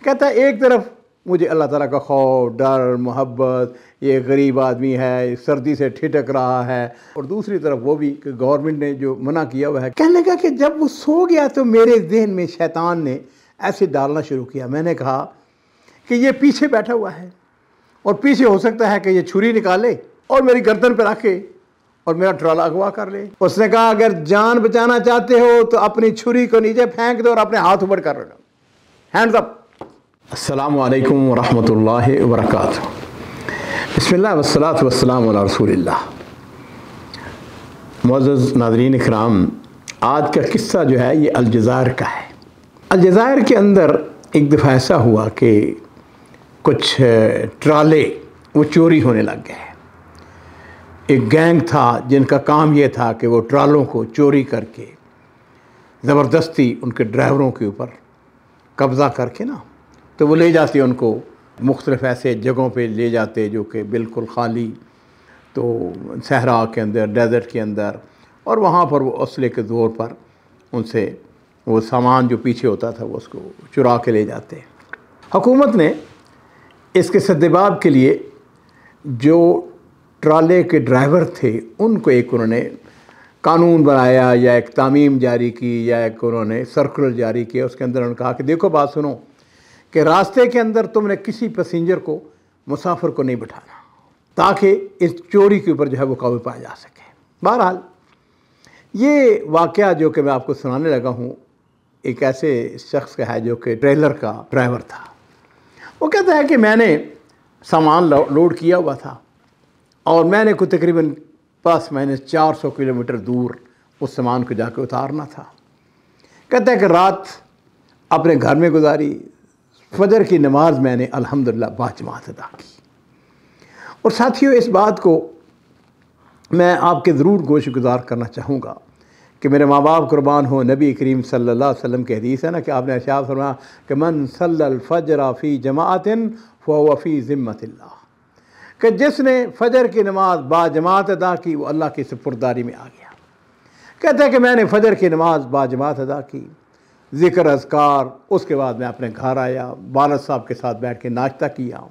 कहता है एक तरफ मुझे अल्लाह ताला का खौफ, डर, मोहब्बत, ये गरीब आदमी है, सर्दी से ठिठक रहा है, और दूसरी तरफ वो भी कि गवर्नमेंट ने जो मना किया हुआ है। कहने लगा कि जब वो सो गया तो मेरे जहन में शैतान ने ऐसे डालना शुरू किया। मैंने कहा कि ये पीछे बैठा हुआ है और पीछे हो सकता है कि ये छुरी निकाले और मेरी गर्दन पर रखे और मेरा ट्राला अगवा कर ले। उसने कहा अगर जान बचाना चाहते हो तो अपनी छुरी को नीचे फेंक दो और अपने हाथ ऊपर कर रखो, हैंड्स अप। अस्सलामु अलैकुम वरहमतुल्लाहि वबरकातुहू। बिस्मिल्लाह वस्सलातु वस्सलामु अला रसूलिल्लाह। मुअज़्ज़ज़ नाज़रीन इकराम, आज का किस्सा जो है ये अलजज़ायर का है। अलजज़ायर के अंदर एक दफ़ा ऐसा हुआ कि कुछ ट्राले वो चोरी होने लग गए। एक गैंग था जिनका काम ये था कि वो ट्रालों को चोरी करके ज़बरदस्ती उनके ड्राइवरों के ऊपर कब्ज़ा करके ना तो वो ले जाते उनको मुख्तलिफ़ ऐसे जगहों पे ले जाते जो कि बिल्कुल ख़ाली, तो सहरा के अंदर, डेज़र्ट के अंदर, और वहाँ पर वो असले के ज़ोर पर उनसे वो सामान जो पीछे होता था वो उसको चुरा के ले जाते। हुकूमत ने इसके सद्देबाब के लिए जो ट्राले के ड्राइवर थे उनको एक उन्होंने कानून बनाया या एक तामीम जारी की या एक उन्होंने सर्कुलर जारी किया। उसके अंदर उन्होंने कहा कि देखो बात सुनो कि रास्ते के अंदर तुमने किसी पैसेंजर को, मुसाफिर को नहीं बिठाना ताकि इस चोरी के ऊपर जो है वो काबू पाया जा सके। बहरहाल ये वाक़या जो कि मैं आपको सुनाने लगा हूँ एक ऐसे शख्स का है जो कि ट्रेलर का ड्राइवर था। वो कहता है कि मैंने सामान लोड किया हुआ था और मैंने को तकरीबन पास मैंने 400 किलोमीटर दूर उस सामान को जाकर उतारना था। कहता है कि रात अपने घर में गुजारी, फजर की नमाज मैंने अल्हम्दुलिल्लाह बाजमात अदा की। और साथियों, इस बात को मैं आपके ज़रूर गोशगुजार करना चाहूँगा कि मेरे माँ बाप कुर्बान हो, नबी करीम सल्लल्लाहु अलैहि वसल्लम की हदीस है ना कि आपने इरशाद फरमाया कि मन सल्लल फज्र फ़ी जमाअतिन फ़हुव फ़ी ज़िम्मतिल्लाह, कि जिसने फजर की नमाज बाजमात अदा की वो अल्लाह की सुपुर्दारी में आ गया। कहते हैं कि मैंने फजर की नमाज बाजमात अदा की, ज़िक्र अज़कार, उसके बाद मैं अपने घर आया, वालिद साहब के साथ बैठ के नाश्ता किया,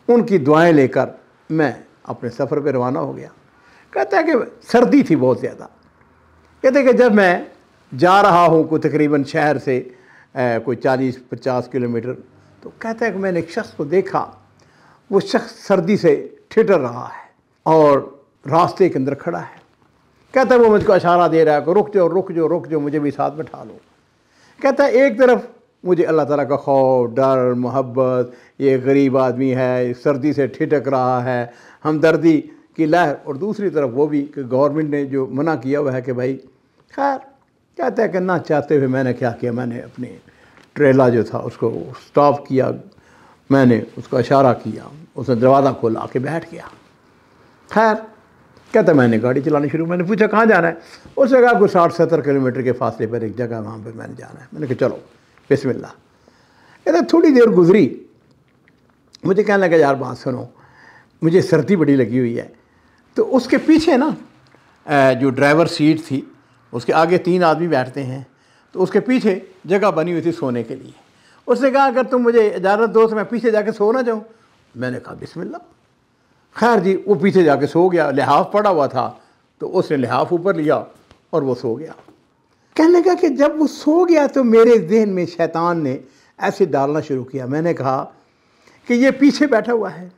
उनकी दुआएं लेकर मैं अपने सफ़र पर रवाना हो गया। कहता है कि सर्दी थी बहुत ज़्यादा। कहते हैं कि जब मैं जा रहा हूँ कोई तकरीबन शहर से कोई 40-50 किलोमीटर, तो कहता है कि मैंने एक शख्स को देखा, वो शख्स सर्दी से ठिठर रहा है और रास्ते के अंदर खड़ा है। कहता है वो मुझको इशारा दे रहा है कि रुक जाओ रुक जाओ रुक जाओ, मुझे भी साथ बैठा लो। कहता है एक तरफ मुझे अल्लाह ताला का खौफ, डर, मोहब्बत, ये गरीब आदमी है, सर्दी से ठिठक रहा है, हमदर्दी की लहर, और दूसरी तरफ वो भी कि गवर्नमेंट ने जो मना किया हुआ है कि भाई खैर। कहता है कि ना चाहते हुए मैंने क्या किया, मैंने अपने ट्रेला जो था उसको स्टॉप किया, मैंने उसको इशारा किया, उसने दरवाज़ा खोला, आके बैठ गया। खैर कहता मैंने गाड़ी चलानी शुरू, मैंने पूछा कहाँ जाना है, उसने कहा कोई 60-70 किलोमीटर के फासले पर एक जगह, वहाँ पर मैंने जाना है। मैंने कहा चलो बिस्मिल्लाह। कहता थोड़ी देर गुजरी, मुझे कहने लगा यार बात सुनो, मुझे सर्दी बड़ी लगी हुई है। तो उसके पीछे ना जो ड्राइवर सीट थी उसके आगे 3 आदमी बैठते हैं, तो उसके पीछे जगह बनी हुई थी सोने के लिए। उसने कहा अगर तुम मुझे इजाज़त दो तो मैं पीछे जाके सो ना जाऊँ। मैंने कहा बिस्मिल्लाह। खैर जी, वो पीछे जाके सो गया। लिहाफ पड़ा हुआ था तो उसने लिहाफ ऊपर लिया और वो सो गया। कहने लगा कि जब वो सो गया तो मेरे जहन में शैतान ने ऐसे डालना शुरू किया। मैंने कहा कि ये पीछे बैठा हुआ है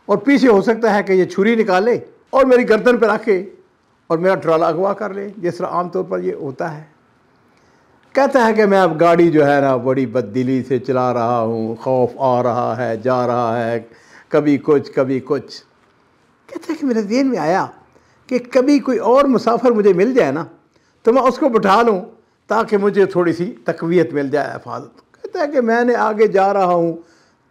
और पीछे हो सकता है कि ये छुरी निकाले और मेरी गर्दन पर रखे और मेरा ट्राला अगवा कर ले, जिस तरह आमतौर पर ये होता है। कहता है कि मैं अब गाड़ी जो है ना बड़ी बददिली से चला रहा हूँ, खौफ आ रहा है, जा रहा है, कभी कुछ कभी कुछ। कहता है कि मेरे ज़हन में आया कि कभी कोई और मुसाफिर मुझे मिल जाए ना तो मैं उसको बिठा लूँ ताकि मुझे थोड़ी सी तक़वियत मिल जाए, हिफाजत। कहता है कि मैंने आगे जा रहा हूँ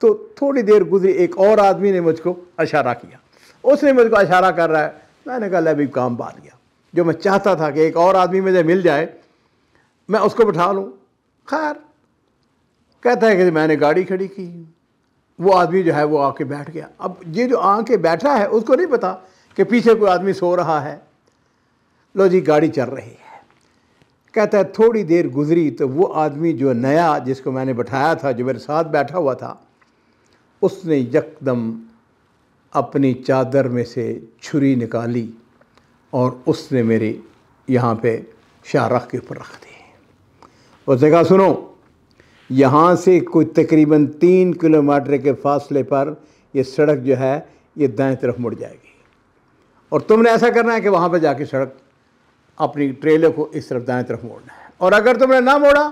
तो थोड़ी देर गुजरी, एक और आदमी ने मुझको इशारा किया, उसने मुझको इशारा कर रहा है। मैंने कहा ले भी काम बात गया, जो मैं चाहता था कि एक और आदमी मुझे मिल जाए, मैं उसको बिठा लूँ। खैर कहता है कि मैंने गाड़ी खड़ी की, वो आदमी जो है वो आके बैठ गया। अब ये जो आके बैठा है उसको नहीं पता कि पीछे कोई आदमी सो रहा है। लो जी गाड़ी चल रही है। कहता है थोड़ी देर गुजरी तो वो आदमी जो नया जिसको मैंने बैठाया था, जो मेरे साथ बैठा हुआ था, उसने यकदम अपनी चादर में से छुरी निकाली और उसने मेरे यहाँ पे शाहराह के ऊपर रख दी। उसने कहा सुनो, यहाँ से कोई तकरीबन 3 किलोमीटर के फासले पर ये सड़क जो है ये दाएं तरफ मुड़ जाएगी, और तुमने ऐसा करना है कि वहाँ पे जाके सड़क अपनी ट्रेलर को इस तरफ दाएं तरफ मोड़ना है, और अगर तुमने ना मोड़ा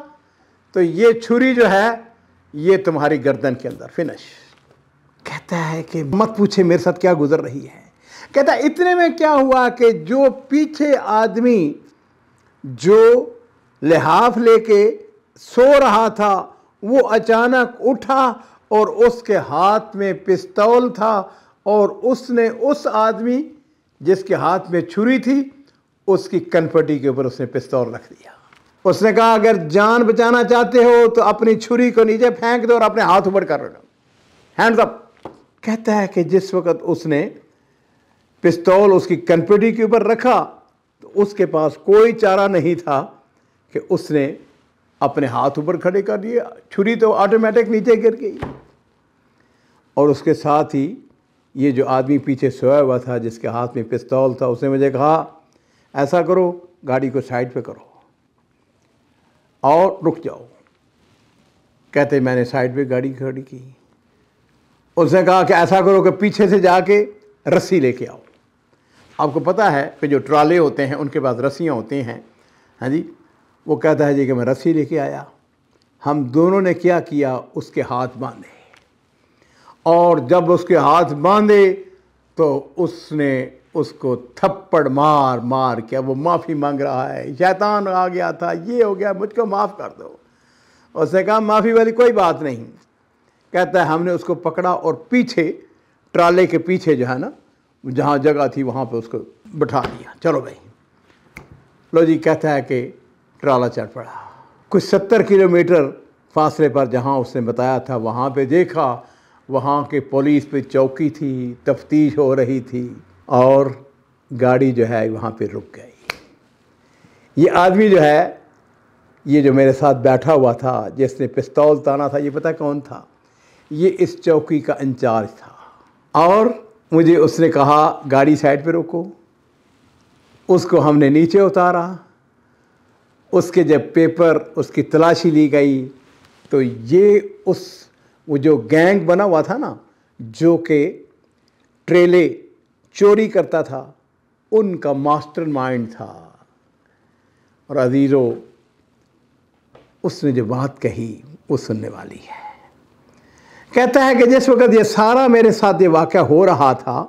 तो ये छुरी जो है ये तुम्हारी गर्दन के अंदर फिनिश। कहता है कि मत पूछे मेरे साथ क्या गुजर रही है। कहता है इतने में क्या हुआ कि जो पीछे आदमी जो लिहाफ लेके सो रहा था वो अचानक उठा और उसके हाथ में पिस्तौल था, और उसने उस आदमी जिसके हाथ में छुरी थी उसकी कनपटी के ऊपर उसने पिस्तौल रख दिया। उसने कहा अगर जान बचाना चाहते हो तो अपनी छुरी को नीचे फेंक दो और अपने हाथ ऊपर कर लो, हैंड्स अप। कहता है कि जिस वक्त उसने पिस्तौल उसकी कनपटी के ऊपर रखा तो उसके पास कोई चारा नहीं था कि उसने अपने हाथ ऊपर खड़े कर दिए, छुरी तो ऑटोमेटिक नीचे गिर गई। और उसके साथ ही ये जो आदमी पीछे सोया हुआ था जिसके हाथ में पिस्तौल था, उसने मुझे कहा ऐसा करो गाड़ी को साइड पे करो और रुक जाओ। कहते मैंने साइड पे गाड़ी खड़ी की। उसने कहा कि ऐसा करो कि पीछे से जाके रस्सी लेके आओ। आपको पता है कि जो ट्राले होते हैं उनके पास रस्सियाँ होती हैं, हाँ जी। वो कहता है जी कि मैं रस्सी लेके आया। हम दोनों ने क्या किया, उसके हाथ बांधे, और जब उसके हाथ बांधे तो उसने उसको थप्पड़ मार मार के, वो माफ़ी मांग रहा है, शैतान आ गया था, ये हो गया, मुझको माफ़ कर दो। उसने कहा माफ़ी वाली कोई बात नहीं। कहता है हमने उसको पकड़ा और पीछे ट्राले के पीछे जो है ना जहाँ जगह थी वहाँ पे उसको बिठा दिया, चलो भाई लो जी। कहता है कि ट्राला चढ़ पड़ा। कुछ 70 किलोमीटर फासले पर जहाँ उसने बताया था वहाँ पे देखा, वहाँ के पुलिस पे चौकी थी, तफ्तीश हो रही थी, और गाड़ी जो है वहाँ पे रुक गई। ये आदमी जो है, ये जो मेरे साथ बैठा हुआ था जिसने पिस्तौल ताना था, ये पता कौन था? ये इस चौकी का इंचार्ज था। और मुझे उसने कहा गाड़ी साइड पे रोको। उसको हमने नीचे उतारा, उसके जब पेपर उसकी तलाशी ली गई तो ये वो जो गैंग बना हुआ था ना जो कि ट्रेले चोरी करता था, उनका मास्टरमाइंड था। और अजीज़ों, उसने जो बात कही वो सुनने वाली है। कहता है कि जिस वक़्त ये सारा मेरे साथ ये वाक़या हो रहा था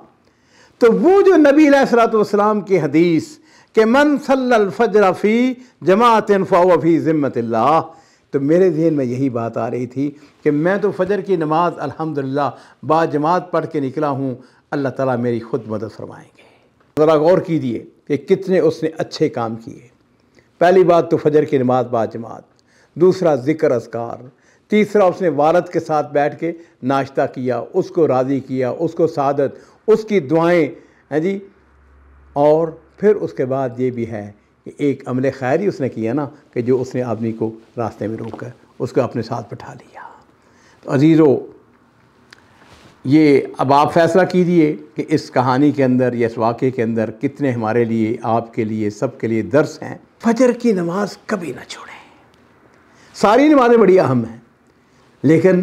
तो वो जो नबी अलैहिस्सलाम की हदीस कि मन सल्लल फज्र फ़ी जमाअतिन फ़हुव फ़ी ज़िम्मतिल्लाह, तो मेरे ज़हन में यही बात आ रही थी कि मैं तो फजर की नमाज अल्हम्दुलिल्लाह बाजमात पढ़ के निकला हूँ, अल्लाह ताला मेरी खुद मदद फरमाएंगे। ज़रा गौर कीजिए कि कितने उसने अच्छे काम किए। पहली बात तो फजर की नमाज बाजमात, दूसरा ज़िक्र अज़कार, तीसरा उसने वालद के साथ बैठ के नाश्ता किया, उसको राज़ी किया, उसको सादत, उसकी दुआएं हैं जी। और फिर उसके बाद ये भी है कि एक अमल खैर ही उसने किया ना कि जो उसने आदमी को रास्ते में रोक कर उसको अपने साथ बैठा लिया। तो अजीज़ों, ये अब आप फ़ैसला कीजिए कि इस कहानी के अंदर या इस वाक़े के अंदर कितने हमारे लिए, आपके लिए, सब के लिए दर्स हैं। फजर की नमाज कभी ना छोड़ें। सारी नमाज़ें बड़ी अहम हैं, लेकिन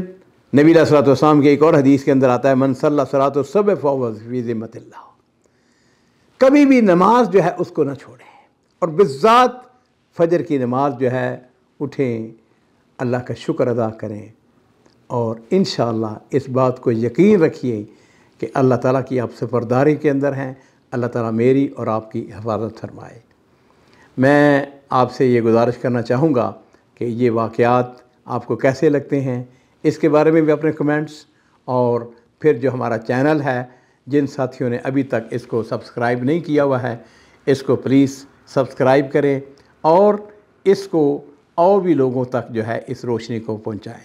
नबी अलैहि वसल्लम के एक और हदीस के अंदर आता है मन सल्ला सलातो सब फ़हुव फ़ी ज़िम्मतिल्लाह, कभी भी नमाज जो है उसको ना छोड़ें। और बिज़्ज़ात फजर की नमाज जो है उठें, अल्लाह का शुक्र अदा करें, और इंशाअल्लाह इस बात को यकीन रखिए कि अल्लाह ताला की आप सफ़रदारी के अंदर हैं। अल्लाह ताला मेरी और आपकी हिफाजत फरमाए। मैं आपसे ये गुजारिश करना चाहूँगा कि ये वाक़यात आपको कैसे लगते हैं, इसके बारे में भी अपने कमेंट्स, और फिर जो हमारा चैनल है, जिन साथियों ने अभी तक इसको सब्सक्राइब नहीं किया हुआ है, इसको प्लीज़ सब्सक्राइब करें और इसको और भी लोगों तक जो है इस रोशनी को पहुंचाएं।